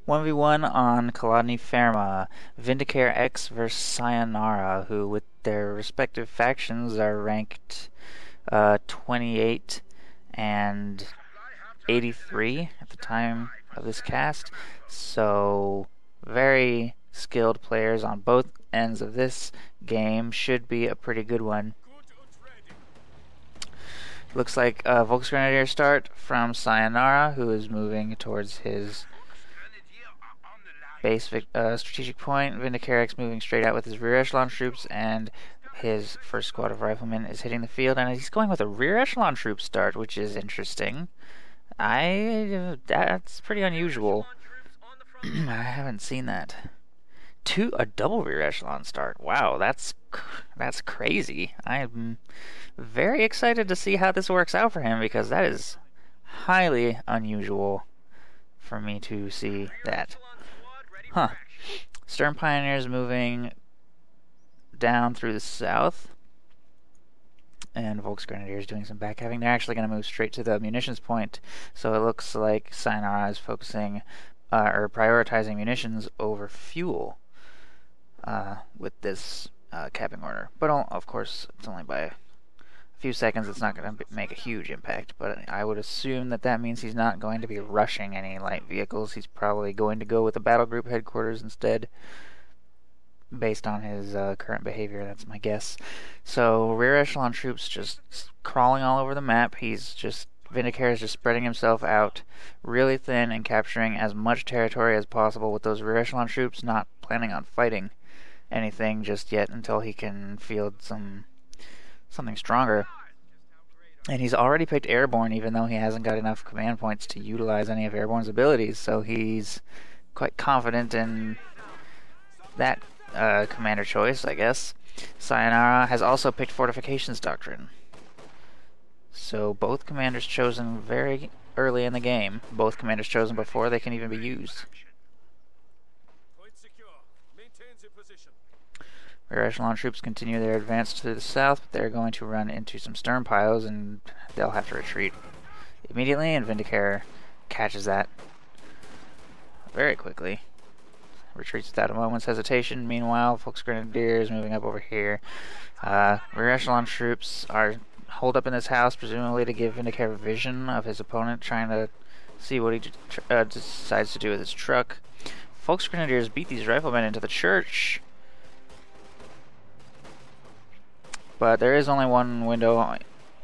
1v1 on Kholodny Ferma, VindicareX versus Cyanara, who with their respective factions are ranked 28 and 83 at the time of this cast. So very skilled players on both ends of this game. Should be a pretty good one. Looks like a Volksgrenadier start from Cyanara, who is moving towards his base strategic point. VindicareX moving straight out with his rear echelon troops, and his first squad of riflemen is hitting the field, and he's going with a rear echelon troop start, which is interesting. That's pretty unusual. I haven't seen that. A double rear echelon start. Wow, that's crazy. I'm very excited to see how this works out for him, because that is highly unusual for me to see that. Huh. Stern Pioneers moving down through the south, and Volksgrenadiers doing some backcapping. They're actually going to move straight to the munitions point, so it looks like Cyanara is focusing or prioritizing munitions over fuel with this capping order. But of course, it's only by a few seconds. It's not going to make a huge impact, but I would assume that that means he's not going to be rushing any light vehicles. He's probably going to go with the battle group headquarters instead, based on his current behavior. That's my guess. So rear echelon troops just crawling all over the map. Vindicare is just spreading himself out really thin and capturing as much territory as possible with those rear echelon troops, not planning on fighting anything just yet until he can field something stronger. And he's already picked Airborne, even though he hasn't got enough command points to utilize any of Airborne's abilities, so he's quite confident in that commander choice, I guess. Cyanara has also picked Fortifications Doctrine. So both commanders chosen very early in the game. Both commanders chosen before they can even be used. Rear echelon troops continue their advance to the south, but they're going to run into some stern piles, and they'll have to retreat immediately, and Vindicare catches that very quickly. Retreats without a moment's hesitation. Meanwhile, Volksgrenadiers moving up over here. Rear echelon troops are holed up in this house, presumably to give Vindicare a vision of his opponent, trying to see what he decides to do with his truck. Volksgrenadiers beat these riflemen into the church, but there is only one window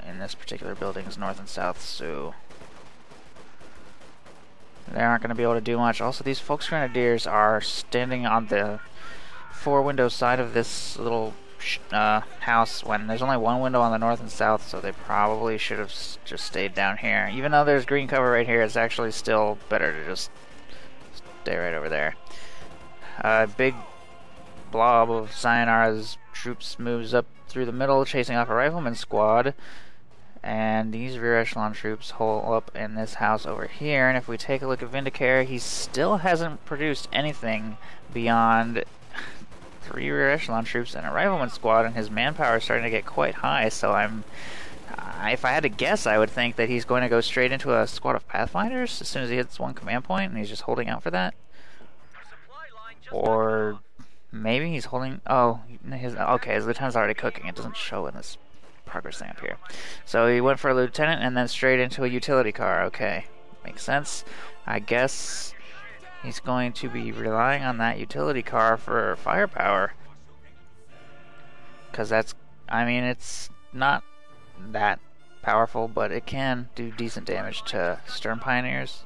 in this particular building, it's north and south, so they aren't going to be able to do much. Also, these Volksgrenadiers are standing on the four-window side of this little house when there's only one window on the north and south, so they probably should have just stayed down here. Even though there's green cover right here, it's actually still better to just stay right over there. A big blob of Cyanara's troops moves up through the middle, chasing off a rifleman squad, and these rear echelon troops hole up in this house over here. And if we take a look at Vindicare, he still hasn't produced anything beyond 3 rear echelon troops and a rifleman squad, and his manpower is starting to get quite high. So if I had to guess, I would think that he's going to go straight into a squad of Pathfinders as soon as he hits one command point, and he's just holding out for that. Or maybe he's holding... okay, his lieutenant's already cooking. It doesn't show in this progress thing up here. So he went for a lieutenant and then straight into a utility car. Okay, makes sense. I guess he's going to be relying on that utility car for firepower, because it's not that powerful, but it can do decent damage to Stern Pioneers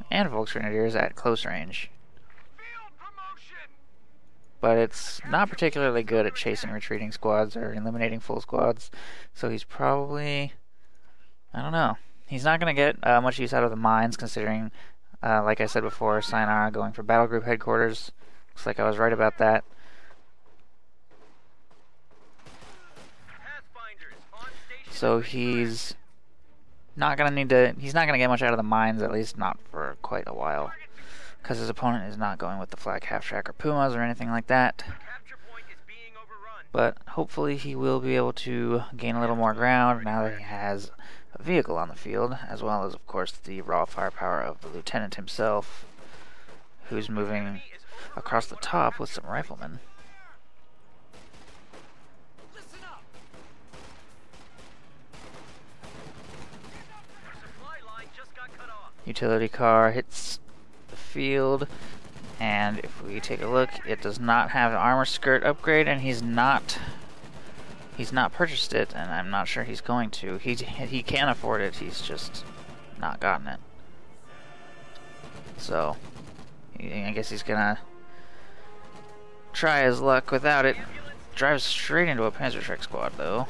and Volksgrenadiers at close range. But it's not particularly good at chasing retreating squads or eliminating full squads, so he's probably... I don't know. He's not going to get much use out of the mines, considering, like I said before, Cyanara going for battle group headquarters. Looks like I was right about that. So he's not going to get much out of the mines, at least not for quite a while, because his opponent is not going with the flak half-track or Pumas or anything like that. But hopefully he will be able to gain a little more ground now that he has a vehicle on the field, as well as, of course, the raw firepower of the lieutenant himself. who's moving across the top with some riflemen. Utility car hits the field, and if we take a look, it does not have an armor skirt upgrade, and he's not purchased it, and I'm not sure he's going to. He can afford it, he's just not gotten it. So I guess he's gonna try his luck without it. Drives straight into a Panzerschreck squad though.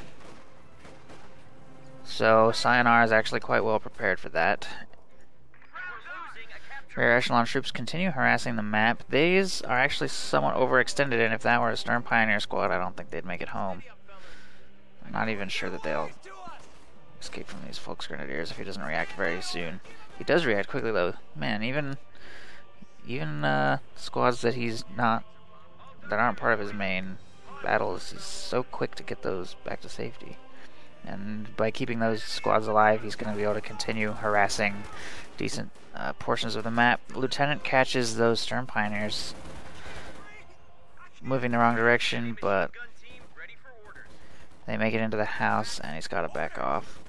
So Cyanara is actually quite well prepared for that. Rear echelon troops continue harassing the map. These are actually somewhat overextended, and if that were a Stern Pioneer squad, I don't think they'd make it home. I'm not even sure that they'll escape from these Volksgrenadiers if he doesn't react very soon. He does react quickly though. Man, even squads that aren't part of his main battles, he's so quick to get those back to safety. And by keeping those squads alive, he's going to be able to continue harassing decent portions of the map. The Lieutenant catches those Stern Pioneers moving the wrong direction, but they make it into the house, and he's got to back off.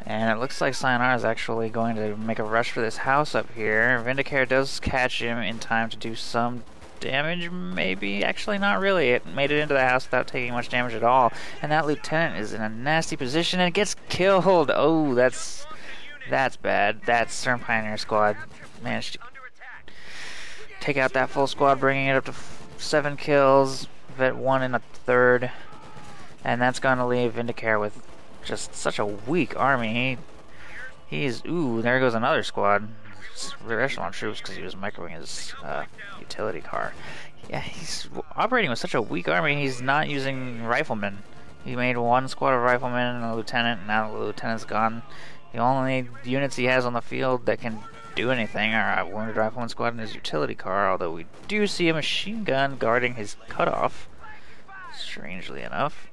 And it looks like Cyanara is actually going to make a rush for this house up here. Vindicare does catch him in time to do some damage, maybe. Actually, not really. It made it into the house without taking much damage at all. And that lieutenant is in a nasty position and gets killed. Oh, that's bad. That Stern Pioneer squad managed to take out that full squad, bringing it up to 7 kills. Vet 1 in a third. And that's going to leave Vindicare with just such a weak army. Ooh, there goes another squad. Rear echelon troops, because he was microing his utility car. Yeah, he's operating with such a weak army, he's not using riflemen. He made 1 squad of riflemen and a lieutenant, and now the lieutenant's gone. The only units he has on the field that can do anything are a wounded rifleman squad and his utility car, although we do see a machine gun guarding his cutoff, strangely enough.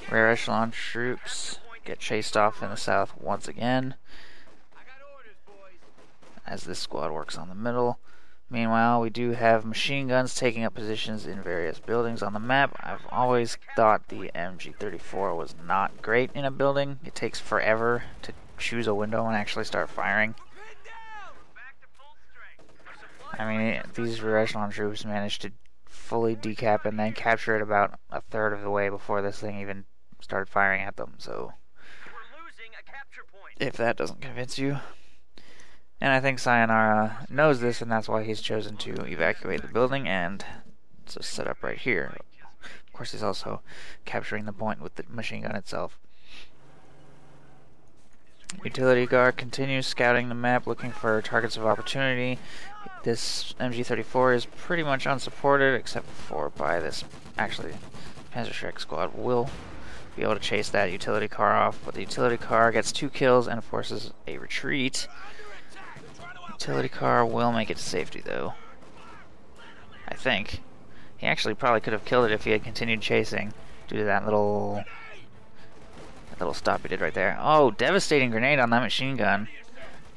Rear echelon troops get chased off in the south once again as this squad works on the middle. Meanwhile, we do have machine guns taking up positions in various buildings on the map. I've always thought the MG34 was not great in a building. It takes forever to choose a window and actually start firing. I mean, these rear echelon troops managed to fully decap and then capture it about a third of the way before this thing even started firing at them, so if that doesn't convince you. And I think Cyanara knows this, and that's why he's chosen to evacuate the building and to set up right here. Of course, he's also capturing the point with the machine gun itself. Utility guard continues scouting the map, looking for targets of opportunity. This MG34 is pretty much unsupported, except for by this, actually, Panzerschreck squad will be able to chase that utility car off, but the utility car gets 2 kills and forces a retreat. Utility car will make it to safety, though. I think. He actually probably could have killed it if he had continued chasing due to that little stop he did right there. Oh, devastating grenade on that machine gun.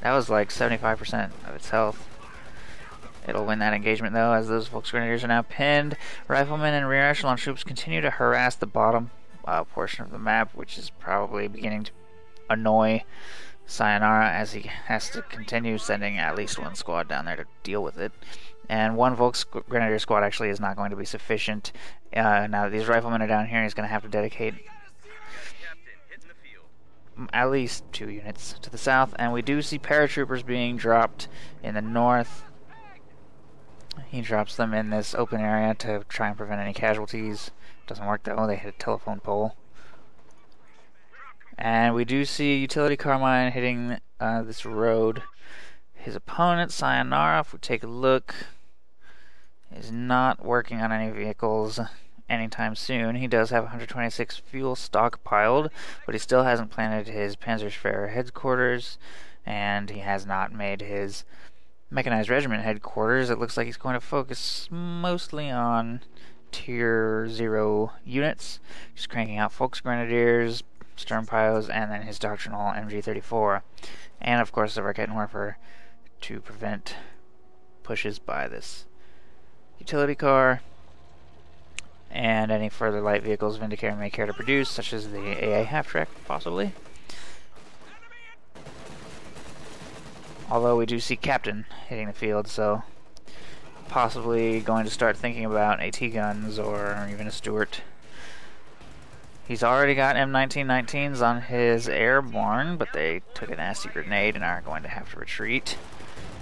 That was like 75% of its health. It'll win that engagement, though, as those Volksgrenadiers are now pinned. Riflemen and rear echelon troops continue to harass the bottom portion of the map, which is probably beginning to annoy Cyanara as he has to continue sending at least 1 squad down there to deal with it. And 1 Volksgrenadier squad actually is not going to be sufficient. Now that these riflemen are down here, he's going to have to dedicate at least 2 units to the south. And we do see paratroopers being dropped in the north. He drops them in this open area to try and prevent any casualties. Doesn't work though, they hit a telephone pole. And we do see a utility car mine hitting this road. His opponent, Cyanara, if we take a look, is not working on any vehicles anytime soon. He does have 126 fuel stockpiled, but he still hasn't planted his Panzerschreck headquarters, and he has not made his mechanized regiment headquarters. It looks like he's going to focus mostly on tier 0 units, just cranking out Volksgrenadiers, stern pyros, and then his doctrinal MG34, and of course the Raket Werfer to prevent pushes by this utility car and any further light vehicles Vindicare may care to produce, such as the AA half-track, possibly. Although we do see Captain hitting the field, so possibly going to start thinking about AT guns or even a Stuart. He's already got M1919s on his airborne, but they took a nasty grenade and are going to have to retreat.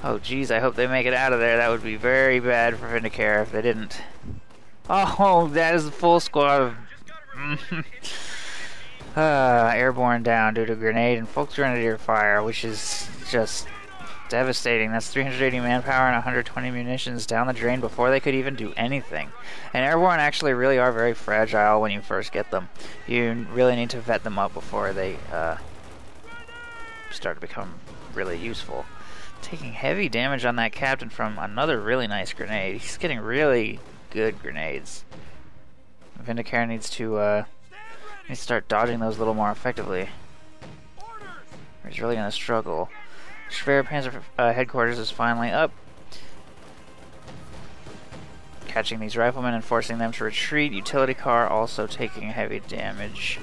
Oh geez, I hope they make it out of there. That would be very bad for Vindicare if they didn't. Oh, that is a full squad of airborne down due to grenade and Volksgrenadier fire, which is just devastating. That's 380 manpower and 120 munitions down the drain before they could even do anything. And airborne actually really are very fragile when you first get them. You really need to vet them up before they start to become really useful. Taking heavy damage on that Captain from another really nice grenade. He's getting really good grenades. Vindicare needs to start dodging those a little more effectively. He's really going to struggle. Schwerpanzer headquarters is finally up, catching these riflemen and forcing them to retreat. Utility car also taking heavy damage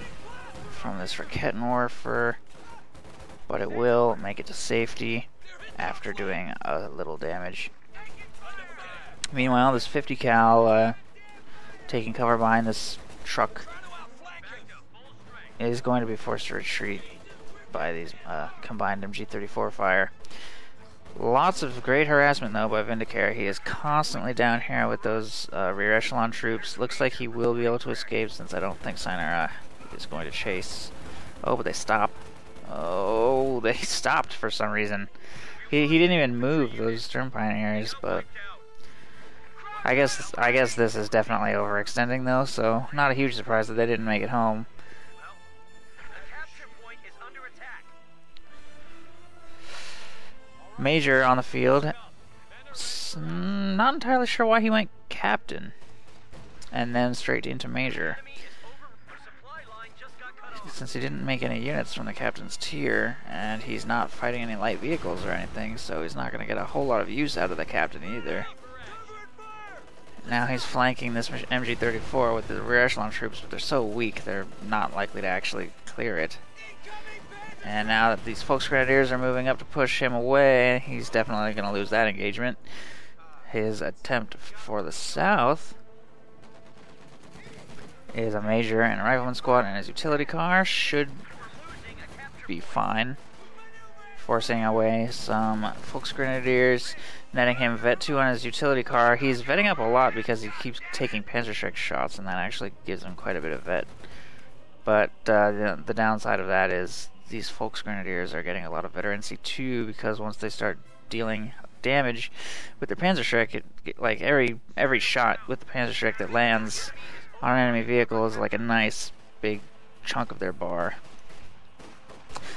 from this Raketenwerfer, but it will make it to safety after doing a little damage. Meanwhile, this 50 cal taking cover behind this truck is going to be forced to retreat by these combined MG34 fire. Lots of great harassment though by Vindicare. He is constantly down here with those rear echelon troops. Looks like he will be able to escape since I don't think Cyanara is going to chase. Oh, but they stopped. Oh, they stopped for some reason. He didn't even move those stern pioneers, but I guess this is definitely overextending though, so not a huge surprise that they didn't make it home. Major on the field. Not entirely sure why he went Captain and then straight into Major, since he didn't make any units from the Captain's tier and he's not fighting any light vehicles or anything, so he's not going to get a whole lot of use out of the Captain either. Now he's flanking this MG34 with the rear echelon troops, but they're so weak they're not likely to actually clear it. And now that these Volksgrenadiers are moving up to push him away, he's definitely going to lose that engagement. His attempt for the south is a Major and a Rifleman squad, and his utility car should be fine, forcing away some Volksgrenadiers, netting him Vet 2 on his utility car. He's vetting up a lot because he keeps taking Panzerschreck shots, and that actually gives him quite a bit of vet. But the downside of that is these Volksgrenadiers are getting a lot of veterancy too, because once they start dealing damage with their Panzerschreck, like every shot with the Panzerschreck that lands on an enemy vehicle is like a nice big chunk of their bar.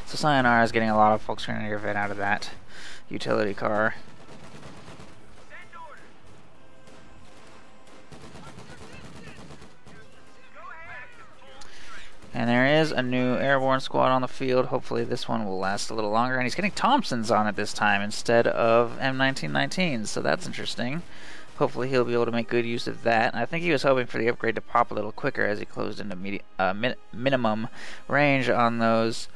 So Cyanara is getting a lot of Volksgrenadier vet out of that utility car. And there is a new airborne squad on the field. Hopefully this one will last a little longer. And he's getting Thompsons on it this time instead of M1919s, so that's interesting. Hopefully he'll be able to make good use of that. I think he was hoping for the upgrade to pop a little quicker as he closed into minimum range on those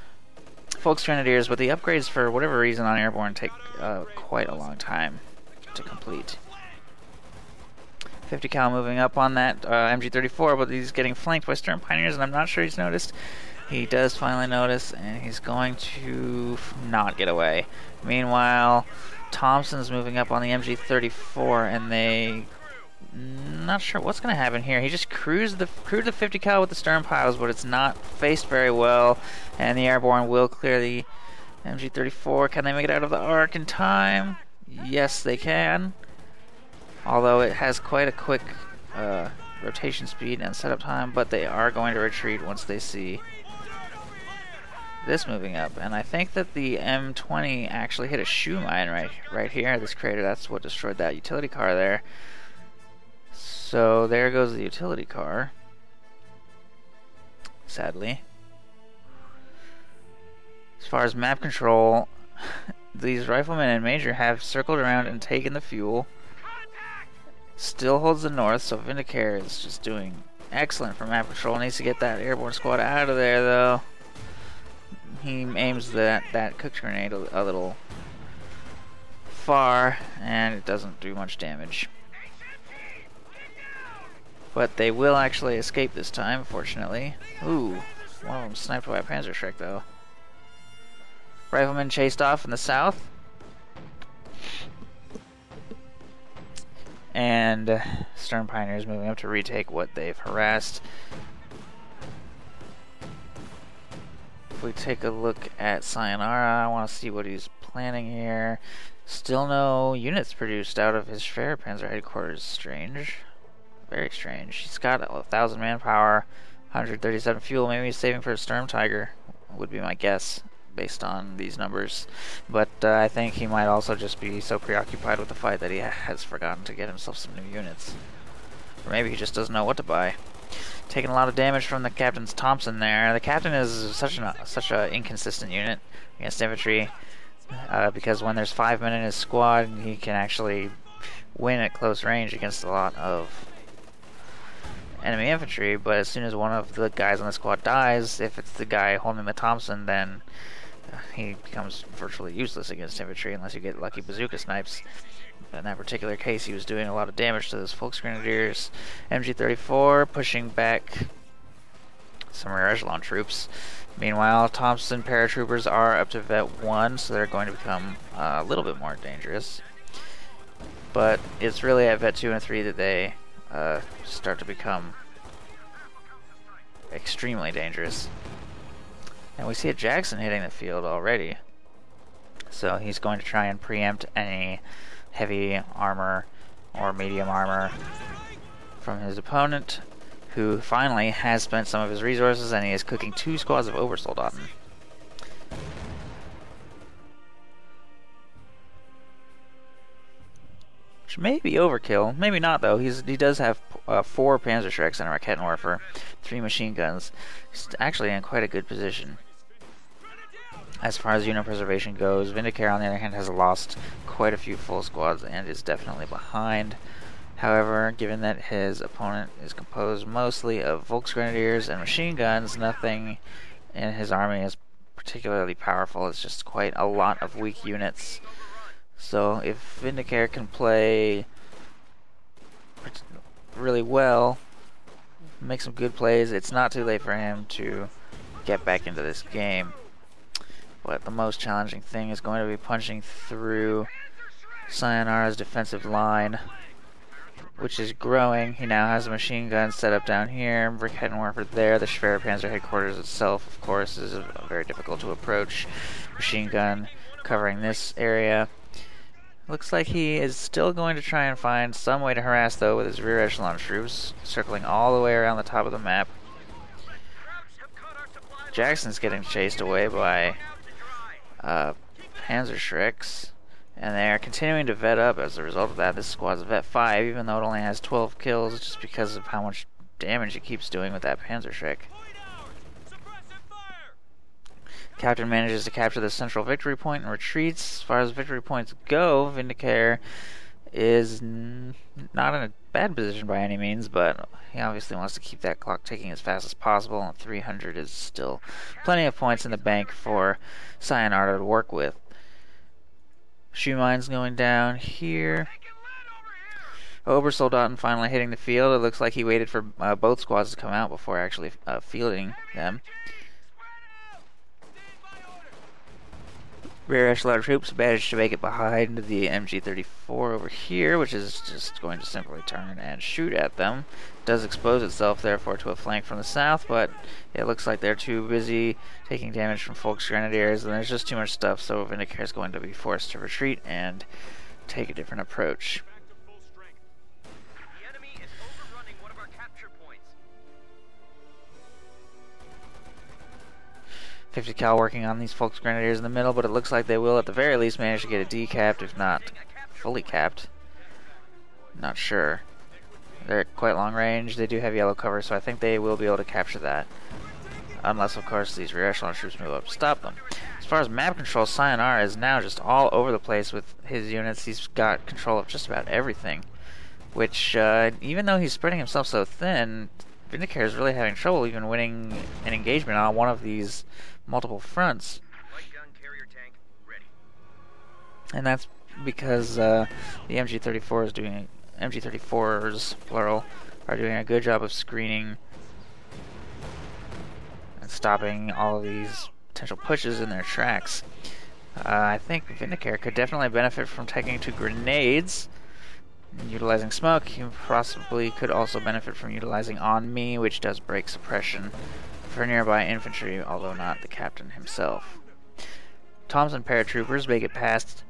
Volksgrenadiers, but the upgrades for whatever reason on airborne take quite a long time to complete. 50 cal moving up on that MG34, but he's getting flanked by stern pioneers, and I'm not sure he's noticed. He does finally notice, and he's going to not get away. Meanwhile, Thompson's moving up on the MG34, and they... not sure what's going to happen here. He just crewed the 50 cal with the stern piles, but it's not faced very well, and the airborne will clear the MG34. Can they make it out of the arc in time? Yes, they can. Although it has quite a quick rotation speed and setup time, but they are going to retreat once they see this moving up. And I think that the M20 actually hit a shoe mine right here, this crater. That's what destroyed that utility car there. So there goes the utility car, sadly. far as map control, these riflemen and major have circled around and taken the fuel. Still holds the north, so Vindicare is just doing excellent for map control. Needs to get that airborne squad out of there, though. He aims that cooked grenade a little far, and it doesn't do much damage. But they will actually escape this time, fortunately. Ooh, one of them sniped by a Panzerschreck, though. Riflemen chased off in the south. And Stern Pioneers moving up to retake what they've harassed. If we take a look at Cyanara, I want to see what he's planning here. Still no units produced out of his Schwerpanzer headquarters. Strange. Very strange. He's got 1,000 manpower, 137 fuel. Maybe he's saving for a Sturm Tiger, would be my guess, based on these numbers. But I think he might also just be so preoccupied with the fight that he has forgotten to get himself some new units. Or maybe he just doesn't know what to buy. Taking a lot of damage from the Captain's Thompson there. The Captain is such an inconsistent unit against infantry, because when there's 5 men in his squad, he can actually win at close range against a lot of enemy infantry, but as soon as one of the guys on the squad dies, if it's the guy holding the Thompson, then he becomes virtually useless against infantry unless you get lucky bazooka snipes. In that particular case, he was doing a lot of damage to those Volksgrenadiers. MG-34 pushing back some rear echelon troops. Meanwhile, Thompson paratroopers are up to Vet 1, so they're going to become a little bit more dangerous. But it's really at Vet 2 and 3 that they start to become extremely dangerous. And we see a Jackson hitting the field already. So he's going to try and preempt any heavy armor or medium armor from his opponent, who finally has spent some of his resources, and he is cooking 2 squads of Obersoldaten. Which may be overkill, maybe not though. He does have 4 Panzerschrecks and a Raketenwerfer, 3 machine guns. He's actually in quite a good position. As far as unit preservation goes, Vindicare on the other hand has lost quite a few full squads and is definitely behind. However, given that his opponent is composed mostly of Volksgrenadiers and machine guns, nothing in his army is particularly powerful. It's just quite a lot of weak units. So if Vindicare can play really well, make some good plays, it's not too late for him to get back into this game. But the most challenging thing is going to be punching through Cyanara's defensive line, which is growing. He now has a machine gun set up down here, Raketenwerfer there. The Schwerpanzer headquarters itself, of course, is very difficult to approach. Machine gun covering this area. Looks like he is still going to try and find some way to harass, though, with his rear echelon troops, circling all the way around the top of the map. Jackson's getting chased away by Panzerschrecks, and they are continuing to vet up as a result of that. This squad's vet 5, even though it only has 12 kills, just because of how much damage it keeps doing with that Panzerschreck. Captain manages to capture the central victory point and retreats. As far as victory points go, Vindicare is not in a bad position by any means, but he obviously wants to keep that clock ticking as fast as possible, and 300 is still plenty of points in the bank for Cyanara to work with. Shoe mines going down here. Obersoldaten finally hitting the field. It looks like he waited for both squads to come out before actually fielding them. Rear echelon troops managed to make it behind the MG-34 over here, which is just going to simply turn and shoot at them. It does expose itself, therefore, to a flank from the south, but it looks like they're too busy taking damage from Volksgrenadiers, and there's just too much stuff, so Vindicare is going to be forced to retreat and take a different approach. 50 cal working on these Volksgrenadiers in the middle, but it looks like they will at the very least manage to get a decapped, if not fully capped. Not sure. They're at quite long range. They do have yellow cover, so I think they will be able to capture that. Unless, of course, these rear echelon troops move up to stop them. As far as map control, Cyanara is now just all over the place with his units. He's got control of just about everything. Which, even though he's spreading himself so thin, Vindicare is really having trouble even winning an engagement on one of these multiple fronts. And that's because the MG34 is doing MG34s plural are doing a good job of screening and stopping all of these potential pushes in their tracks. I think Vindicare could definitely benefit from taking 2 grenades and utilizing smoke. He possibly could also benefit from utilizing On Me, which does break suppression for nearby infantry, although not the captain himself. Thompson paratroopers make it past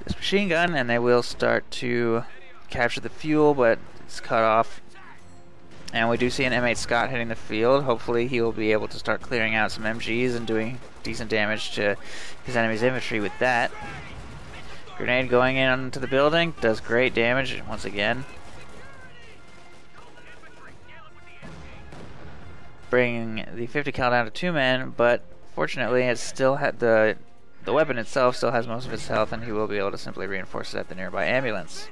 this machine gun, and they will start to capture the fuel, but it's cut off. And we do see an M8 Scott hitting the field. Hopefully he will be able to start clearing out some MGs and doing decent damage to his enemy's infantry with that. Grenade going into the building, does great damage once again. Bringing the 50 cal down to 2 men, but fortunately it still had the weapon itself still has most of its health, and he will be able to simply reinforce it at the nearby ambulance.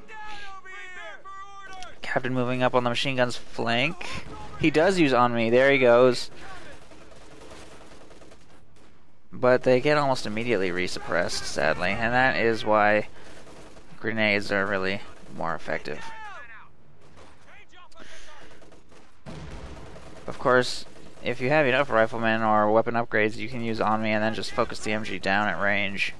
Captain moving up on the machine gun's flank. He does use On Me, there he goes. But they get almost immediately resuppressed, sadly, and that is why grenades are really more effective. Of course, if you have enough riflemen or weapon upgrades, you can use On Me and then just focus the MG down at range.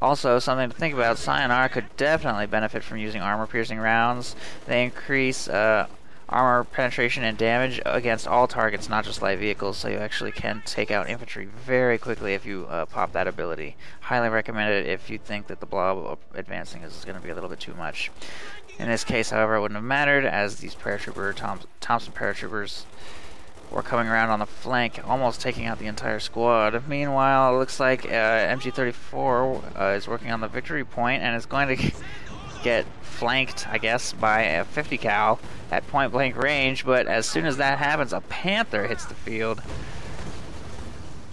Also, something to think about, Cyanara could definitely benefit from using armor-piercing rounds. They increase armor penetration and damage against all targets, not just light vehicles, so you actually can take out infantry very quickly if you pop that ability. Highly recommend it if you think that the blob advancing is going to be a little bit too much. In this case, however, it wouldn't have mattered, as these Thompson paratroopers were coming around on the flank, almost taking out the entire squad. Meanwhile, it looks like MG34 is working on the victory point and is going to get flanked, I guess, by a 50 cal at point blank range, but as soon as that happens, a Panther hits the field.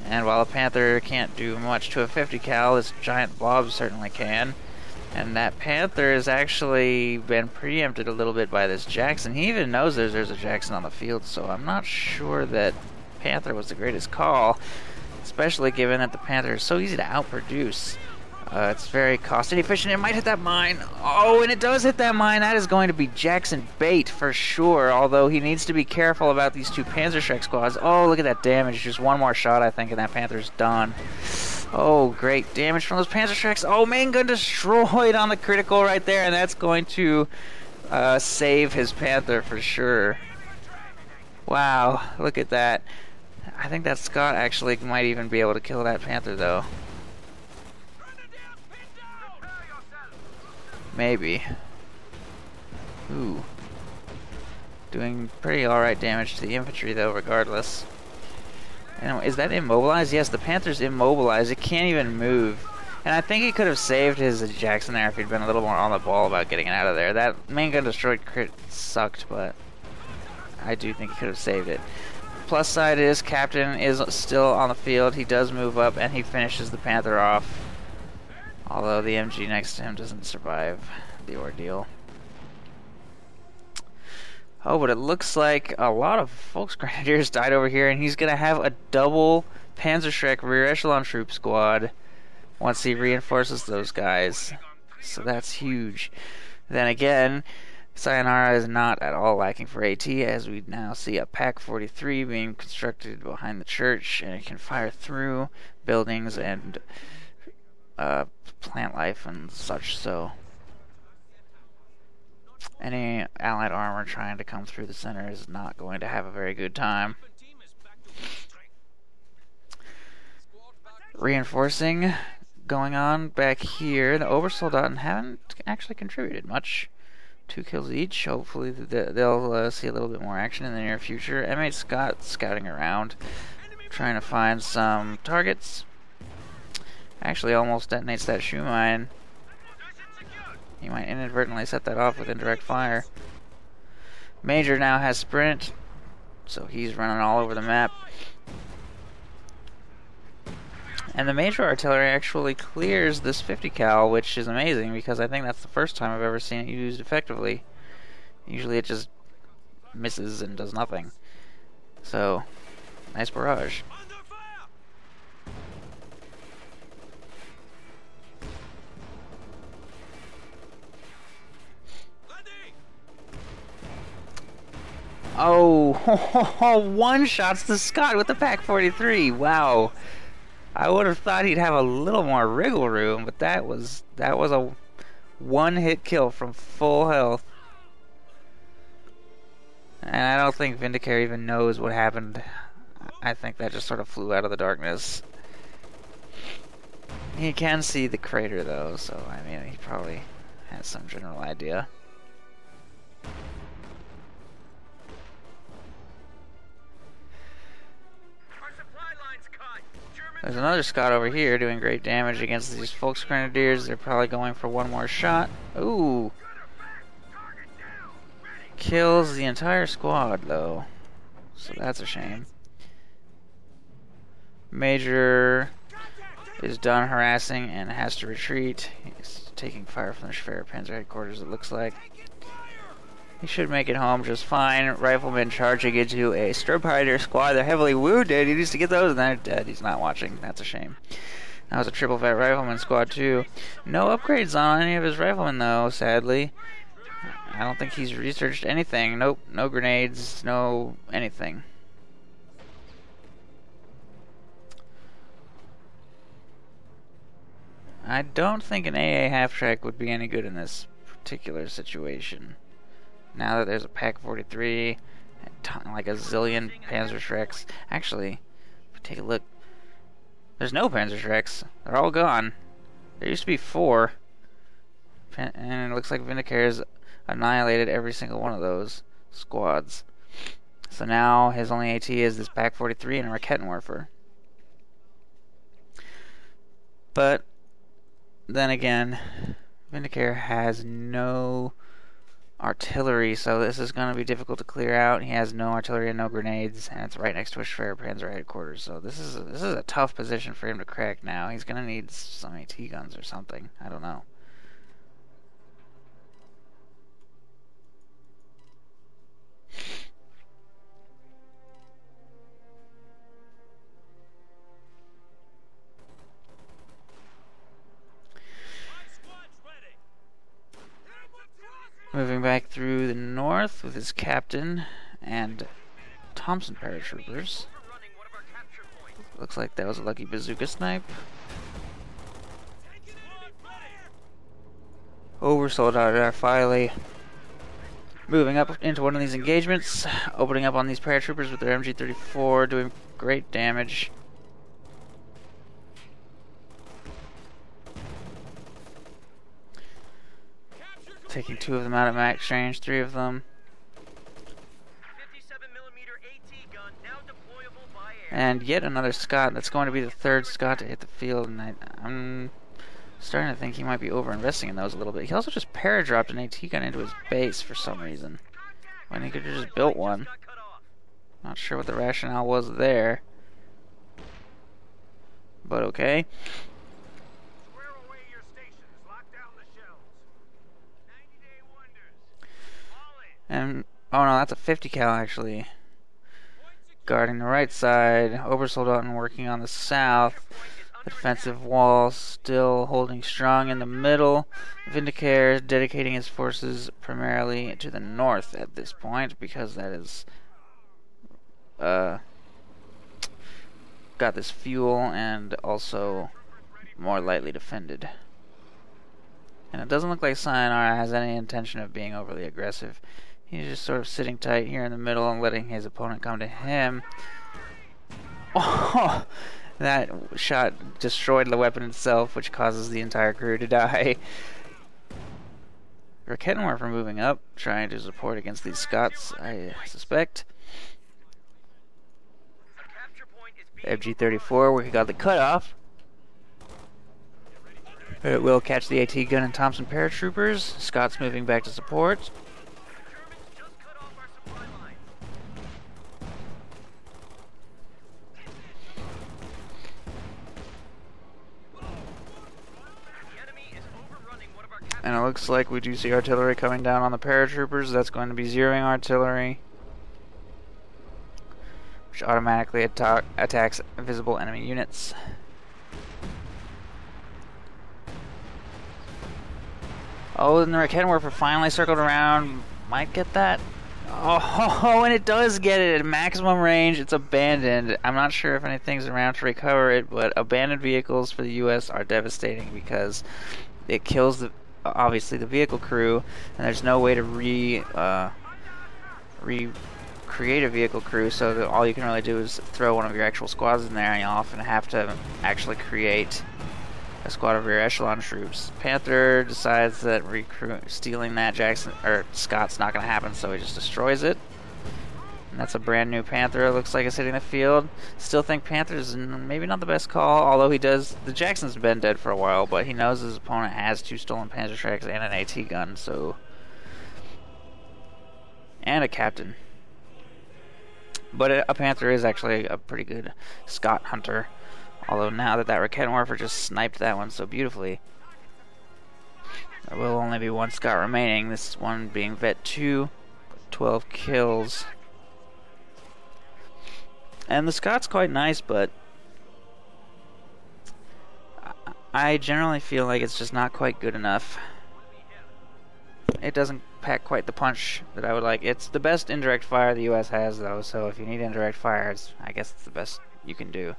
And while a Panther can't do much to a 50 cal, this giant blob certainly can. And that Panther has actually been preempted a little bit by this Jackson. He even knows there's a Jackson on the field, so I'm not sure that Panther was the greatest call, especially given that the Panther is so easy to outproduce. It's very cost inefficient. It might hit that mine. Oh, and it does hit that mine. That is going to be Jackson bait for sure, although he needs to be careful about these 2 Panzerschreck squads. Oh, look at that damage. Just one more shot, I think, and that Panther's done. Oh, great damage from those Panzerschrecks. Oh, main gun destroyed on the critical right there, and that's going to save his Panther for sure. Wow, look at that. I think that Scott actually might even be able to kill that Panther, though. Maybe. Ooh. Doing pretty alright damage to the infantry, though, regardless. And is that immobilized? Yes, the Panther's immobilized. It can't even move. And I think he could have saved his Jackson there if he'd been a little more on the ball about getting it out of there. That main gun destroyed crit sucked, but I do think he could have saved it. Plus side is Captain is still on the field. He does move up, and he finishes the Panther off. Although the MG next to him doesn't survive the ordeal. Oh, but it looks like a lot of Volksgrenadiers died over here, and he's going to have a double Panzerschreck rear echelon troop squad once he reinforces those guys. So that's huge. Then again, Cyanara is not at all lacking for AT, as we now see a PaK 43 being constructed behind the church, and it can fire through buildings and plant life and such, so any allied armor trying to come through the center is not going to have a very good time. Reinforcing going on back here. The Obersoldaten haven't actually contributed much. 2 kills each. Hopefully they'll see a little bit more action in the near future. M8 Scott scouting around, trying to find some targets. Actually almost detonates that shoe mine. He might inadvertently set that off with indirect fire. Major now has sprint. so he's running all over the map. And the major artillery actually clears this 50 cal, which is amazing because I think that's the first time I've ever seen it used effectively. Usually it just misses and does nothing. So, nice barrage. Oh, one shots the Scott with the Pack 43. Wow. I would have thought he'd have a little more wriggle room, but that was a one-hit kill from full health. And I don't think Vindicare even knows what happened. I think that just sort of flew out of the darkness. He can see the crater though, so I mean he probably has some general idea. There's another Scott over here doing great damage against these Volksgrenadiers. They're probably going for one more shot. Ooh! Kills the entire squad, though. So that's a shame. Major is done harassing and has to retreat. He's taking fire from the Schwer Panzer headquarters, it looks like. He should make it home just fine. Riflemen charging into a Sturmhider squad. They're heavily wounded. He needs to get those, and they're dead. He's not watching. That's a shame. That was a triple vet rifleman squad, too. No upgrades on any of his riflemen, though, sadly. I don't think he's researched anything. Nope. No grenades. No anything. I don't think an AA half-track would be any good in this particular situation. Now that there's a Pack 43, and like a zillion Panzerschrecks. Actually, if we take a look, there's no Panzerschrecks. They're all gone. There used to be 4. And it looks like Vindicare has annihilated every single one of those squads. So now his only AT is this Pack 43 and a Raketenwerfer. But then again, Vindicare has no artillery, so this is going to be difficult to clear out. He has no artillery and no grenades, and it's right next to a Schwer Panzer headquarters. So this is a tough position for him to crack now. He's going to need some AT guns or something. I don't know. Moving back through the north with his captain and Thompson paratroopers. Looks like that was a lucky bazooka snipe. Oversoldat are finally moving up into one of these engagements, opening up on these paratroopers with their MG34, doing great damage. Taking 2 of them out at max range, 3 of them. And yet another Scott. That's going to be the 3rd Scott to hit the field, and I'm starting to think he might be over-investing in those a little bit. He also just paradropped an AT gun into his base for some reason, when he could have just built one. Not sure what the rationale was there, but okay. And, oh no, that's a 50 cal actually. Guarding the right side. Obersoldaten working on the south. The defensive wall still holding strong in the middle. Vindicare dedicating his forces primarily to the north at this point, because that is got this fuel and also more lightly defended. And it doesn't look like Cyanara has any intention of being overly aggressive. He's just sort of sitting tight here in the middle and letting his opponent come to him. Oh, that shot destroyed the weapon itself, which causes the entire crew to die. Raketenwerfer moving up, trying to support against these Scots, I suspect. MG34 where he got the cutoff. It will catch the AT gun and Thompson paratroopers. Scots moving back to support. And it looks like we do see artillery coming down on the paratroopers. That's going to be zeroing artillery, which automatically attacks visible enemy units. Oh, and the Raketenwerfer finally circled around. Might get that. Oh, and it does get it at maximum range. It's abandoned. I'm not sure if anything's around to recover it, but abandoned vehicles for the U.S. are devastating because it kills obviously the vehicle crew, and there's no way to recreate a vehicle crew, so all you can really do is throw one of your actual squads in there, and you often have to actually create a squad of rear echelon troops. Panther decides that stealing that Scott's not going to happen, so he just destroys it. And that's a brand new Panther. It looks like it's hitting the field. Still think Panther's maybe not the best call, although he does. The Jackson's been dead for a while, but he knows his opponent has 2 stolen Panzer tracks and an AT gun, so. And a captain. But a Panther is actually a pretty good Scott hunter. Although now that Raketenwerfer just sniped that one so beautifully, there will only be 1 Scott remaining, this one being Vet 2, 12 kills. And the Scott's quite nice, but I generally feel like it's just not quite good enough. It doesn't pack quite the punch that I would like. It's the best indirect fire the US has, though, so if you need indirect fire, I guess it's the best you can do.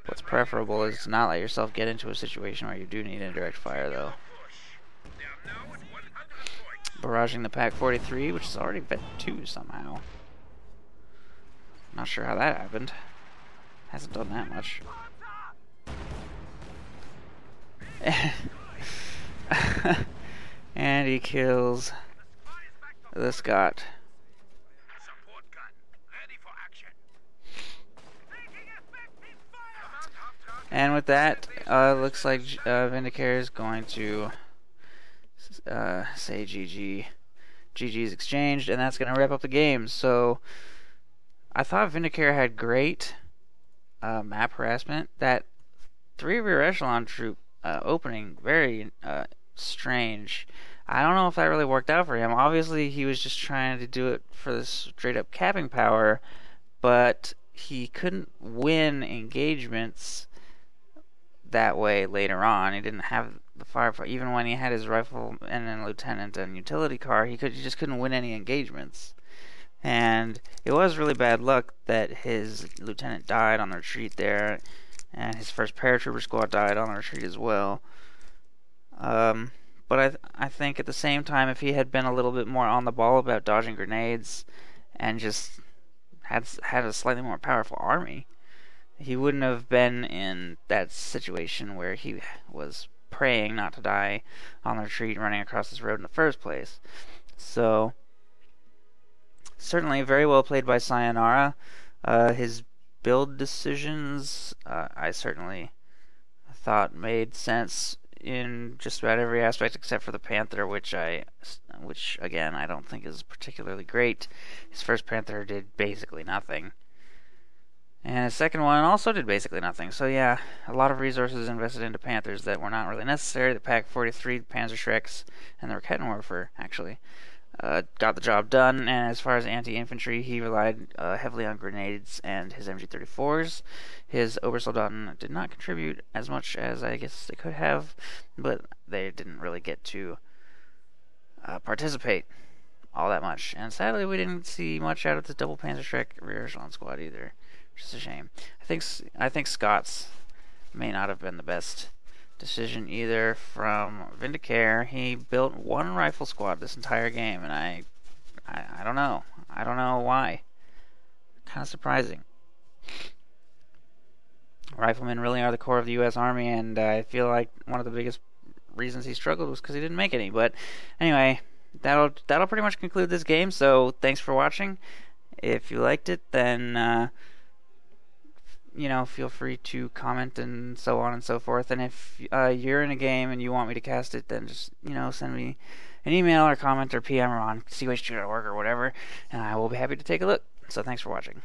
What's preferable is to not let yourself get into a situation where you do need indirect fire, though. Barraging the Pack 43, which is already Vet 2 somehow. Not sure how that happened. Hasn't done that much. And he kills the Scott. And with that, looks like Vindicare is going to say GG. GG's exchanged, and that's going to wrap up the game. So, I thought Vindicare had great map harassment. That 3 rear echelon troop opening, very strange. I don't know if that really worked out for him. Obviously, he was just trying to do it for the straight up capping power, but he couldn't win engagements that way later on. He didn't have the firepower. Even when he had his rifle and then lieutenant and utility car, he just couldn't win any engagements. And it was really bad luck that his lieutenant died on the retreat there, and his first paratrooper squad died on the retreat as well. But I think at the same time, if he had been a little bit more on the ball about dodging grenades and just had a slightly more powerful army, he wouldn't have been in that situation where he was praying not to die on the retreat running across this road in the first place. So, certainly very well played by Cyanara. His build decisions, I certainly thought made sense in just about every aspect except for the Panther, which again I don't think is particularly great. His first Panther did basically nothing. And his second one also did basically nothing. So yeah, a lot of resources invested into Panthers that were not really necessary. The Pack 43, the Panzer Shreks, and the Raketenwerfer actually got the job done. And as far as anti-infantry, he relied heavily on grenades and his MG34s. His Obersoldaten did not contribute as much as I guess they could have, but they didn't really get to participate all that much. And sadly, we didn't see much out of the double Panzer Shrek rear echelon squad either. Just a shame. I think Scott's may not have been the best decision either from Vindicare. He built 1 rifle squad this entire game, and I don't know. I don't know why. Kind of surprising. Riflemen really are the core of the U.S. Army, and I feel like one of the biggest reasons he struggled was because he didn't make any. But anyway, that'll pretty much conclude this game. So thanks for watching. If you liked it, then feel free to comment and so on and so forth. And if you're in a game and you want me to cast it, then just, send me an email or comment or PM or on CH2.org or whatever, and I will be happy to take a look. So thanks for watching.